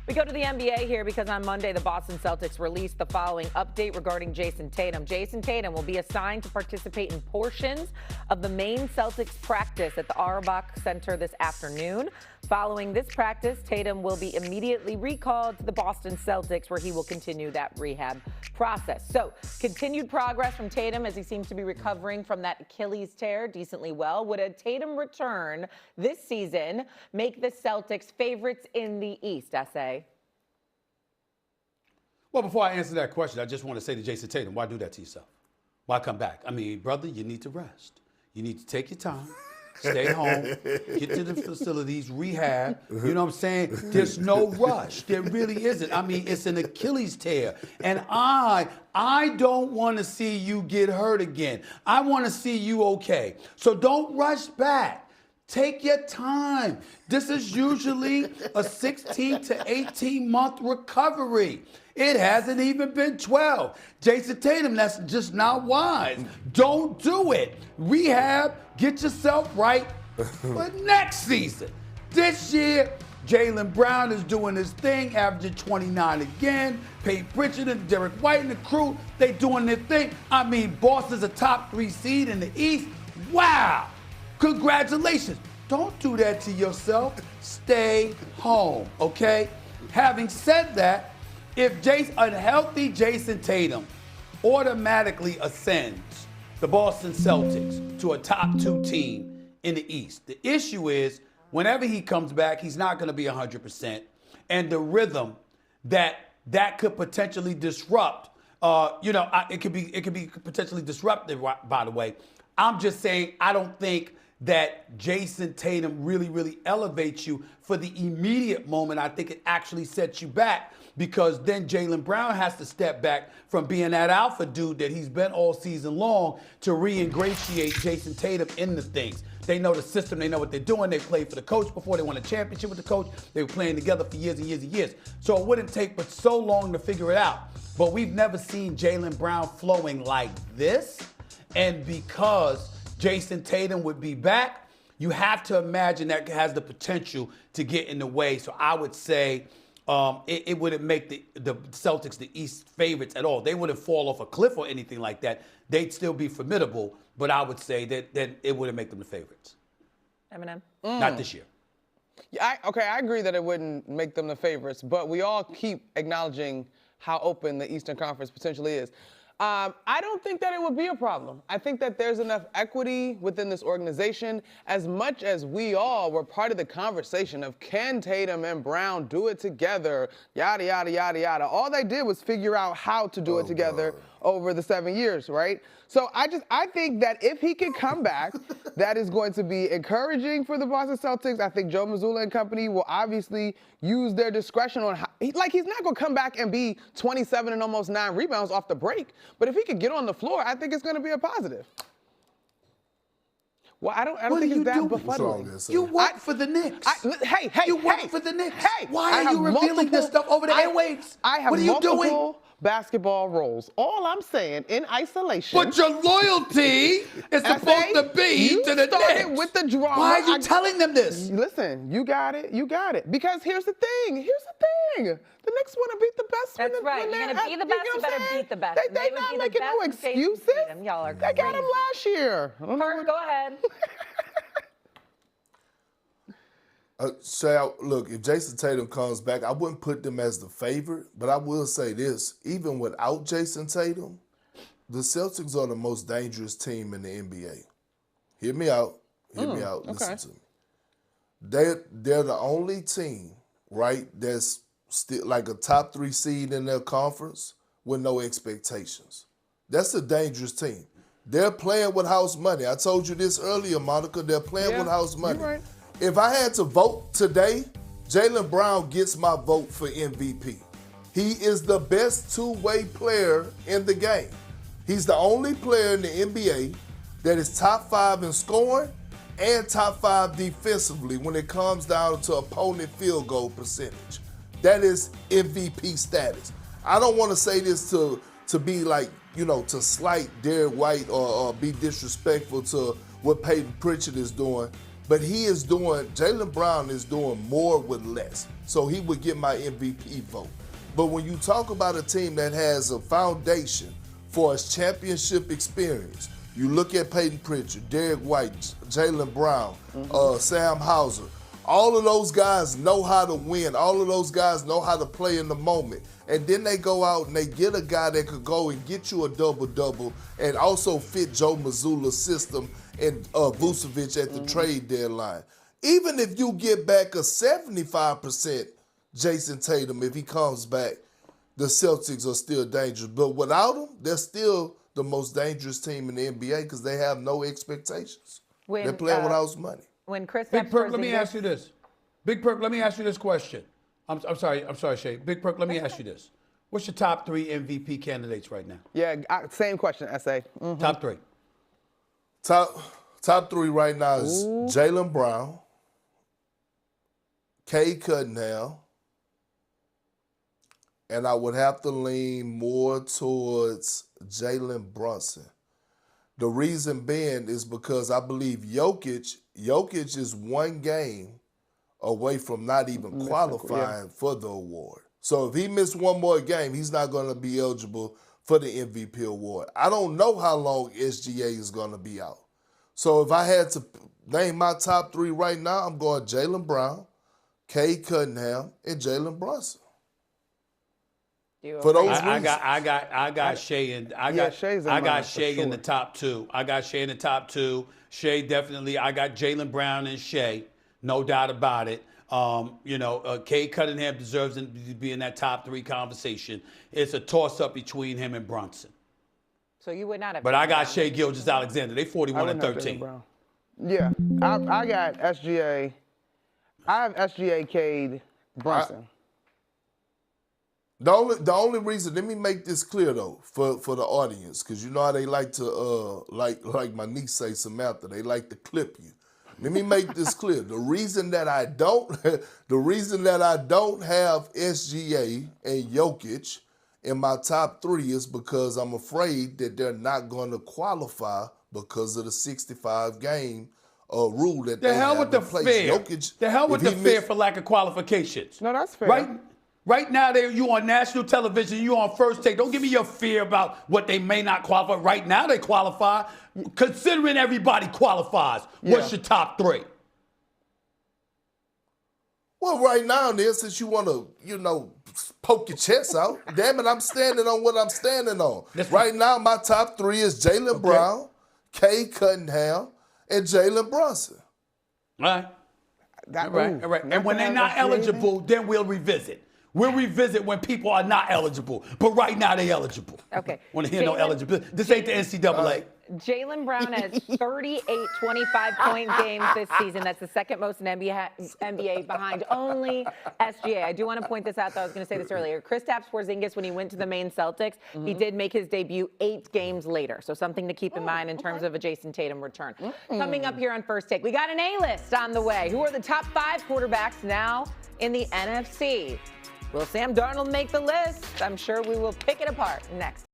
We go to the NBA here because on Monday, the Boston Celtics released the following update regarding Jayson Tatum. Jayson Tatum will be assigned to participate in portions of the main Celtics practice at the Auerbach Center this afternoon. Following this practice, Tatum will be immediately recalled to the Boston Celtics, where he will continue that rehab process. So, continued progress from Tatum as he seems to be recovering from that Achilles tear decently well. Would a Tatum return this season make the Celtics favorites in the East, S.A.? Well, before I answer that question, I just want to say to Jayson Tatum, why do that to yourself? Why come back? I mean, brother, you need to rest. You need to take your time. Stay home, get to the facilities, rehab. You know what I'm saying? There's no rush. There really isn't. I mean, it's an Achilles tear. And I don't want to see you get hurt again. I want to see you okay. So don't rush back. Take your time. This is usually a 16 to 18 month recovery. It hasn't even been 12. Jayson Tatum, that's just not wise. Don't do it. Rehab, get yourself right for next season. This year, Jaylen Brown is doing his thing, averaging 29 again. Peyton Pritchard and Derek White and the crew, they doing their thing. I mean, Boston's a top 3 seed in the East. Wow. Congratulations. Don't do that to yourself. Stay home, okay? Having said that, if unhealthy Jayson Tatum automatically ascends the Boston Celtics to a top 2 team in the East, the issue is whenever he comes back, he's not going to be 100%. And the rhythm that could potentially disrupt, it could be potentially disruptive, by the way. I'm just saying I don't think that Jayson Tatum really elevates you for the immediate moment. I think it actually sets you back, because then Jaylen Brown has to step back from being that alpha dude that he's been all season long to re-ingratiate Jayson Tatum in the things. They know the system. They know what they're doing. They played for the coach before. They won a championship with the coach. They were playing together for years and years and years. So it wouldn't take but so long to figure it out. But we've never seen Jaylen Brown flowing like this. And because Jayson Tatum would be back, you have to imagine that has the potential to get in the way. So I would say it wouldn't make the Celtics the East favorites at all. They wouldn't fall off a cliff or anything like that. They'd still be formidable, but I would say that it wouldn't make them the favorites. Eminem? Not this year. Yeah, I agree that it wouldn't make them the favorites, but we all keep acknowledging how open the Eastern Conference potentially is. I don't think that it would be a problem. I think that there's enough equity within this organization. As much as we all were part of the conversation of can Tatum and Brown do it together, yada, yada, yada, yada. All they did was figure out how to do it together over the 7 years, right? So I think that if he can come back, that is going to be encouraging for the Boston Celtics. I think Joe Mazzulla and company will obviously use their discretion on how, he's not going to come back and be 27 and almost 9 rebounds off the break. But if he could get on the floor, I think it's going to be a positive. Well, I don't think it's that befuddling. You work for the Knicks. You work for the Knicks. Hey, why are you revealing this stuff over the airwaves? I have what are you doing? multiple basketball roles. All I'm saying, in isolation. But your loyalty is supposed to be to the Knicks. With the drama. Why are you telling them this? Listen, you got it. You got it. Because here's the thing. The Knicks want to beat the best. That's right. You're going to be the best, you better beat the best. They're not making no excuses. Y'all are they got him last year. Perk, go ahead. Shay, look, if Jayson Tatum comes back, I wouldn't put them as the favorite, but I will say this. Even without Jayson Tatum, the Celtics are the most dangerous team in the NBA. Hear me out. Listen to me. They're the only team, right, that's still like a top 3 seed in their conference with no expectations. That's a dangerous team. They're playing with house money. I told you this earlier, Monica. They're playing with house money. You're right. If I had to vote today, Jaylen Brown gets my vote for MVP. He is the best two-way player in the game. He's the only player in the NBA that is top 5 in scoring and top 5 defensively when it comes down to opponent field goal percentage. That is MVP status. I don't want to say this to be like, to slight Derek White or be disrespectful to what Peyton Pritchard is doing. But Jaylen Brown is doing more with less. So he would get my MVP vote. But when you talk about a team that has a foundation for its championship experience, you look at Peyton Pritchard, Derek White, Jaylen Brown, Sam Hauser. All of those guys know how to win. All of those guys know how to play in the moment. And then they go out and they get a guy that could go and get you a double-double and also fit Joe Mazzulla's system and Vucevic at the trade deadline. Even if you get back a 75% Jayson Tatum, if he comes back, the Celtics are still dangerous. But without him, they're still the most dangerous team in the NBA because they have no expectations. They're playing without money. When Chris Big Perk, let me ask you this. Big Perk, let me ask you this question. I'm sorry, Shay. Big Perk, let me ask you this. What's your top 3 MVP candidates right now? Yeah, same question, S.A. Top 3. Top 3 right now is Jaylen Brown, Cade Cunningham, and I would have to lean more towards Jalen Brunson. The reason being is because I believe Jokic is one game away from not even qualifying for the award. So if he missed one more game, he's not going to be eligible for the MVP award. I don't know how long SGA is going to be out. So if I had to name my top 3 right now, I'm going Jaylen Brown, Cade Cunningham, and Jalen Brunson. For those reasons. I got Shea in. I got Shea in the top 2. I got Shea in the top 2. Shea definitely. I got Jaylen Brown and Shea, no doubt about it. Cade Cunningham deserves to be in that top 3 conversation. It's a toss-up between him and Brunson. So you would not have. But I got Shea Gilgeous-Alexander. They 41-13. Yeah, I got SGA. I have SGA, Cade, Brunson. The only reason, let me make this clear though, for the audience, because you know how they like to like my niece say, Samantha, they like to clip you. Let me make this clear. The reason that I don't have SGA and Jokic in my top 3 is because I'm afraid that they're not going to qualify because of the 65 game rule that they have in place. The hell with the fear for lack of qualifications. No, that's fair. Right now, you on national television, you on First Take. Don't give me your fear about what they may not qualify. Right now, they qualify. Considering everybody qualifies, what's your top 3? Well, right now, since you want to, poke your chest out, damn it, I'm standing on what I'm standing on. Right now, my top 3 is Jaylen Brown, Cade Cunningham, and Jalen Brunson. All right. And when they're not eligible, then we'll revisit. We'll revisit when people are not eligible. But right now, they're eligible. Okay. Want to hear no eligibility. This ain't the NCAA. Jaylen Brown has 38 25-point games this season. That's the second most in NBA behind only SGA. I do want to point this out, though. I was going to say this earlier. Kristaps Porzingis, when he went to the Maine Celtics, he did make his debut 8 games later. So something to keep in mind in terms of a Jayson Tatum return. Coming up here on First Take, we got an A-list on the way. Who are the top 5 quarterbacks now in the NFC? Will Sam Darnold make the list? I'm sure we will pick it apart next.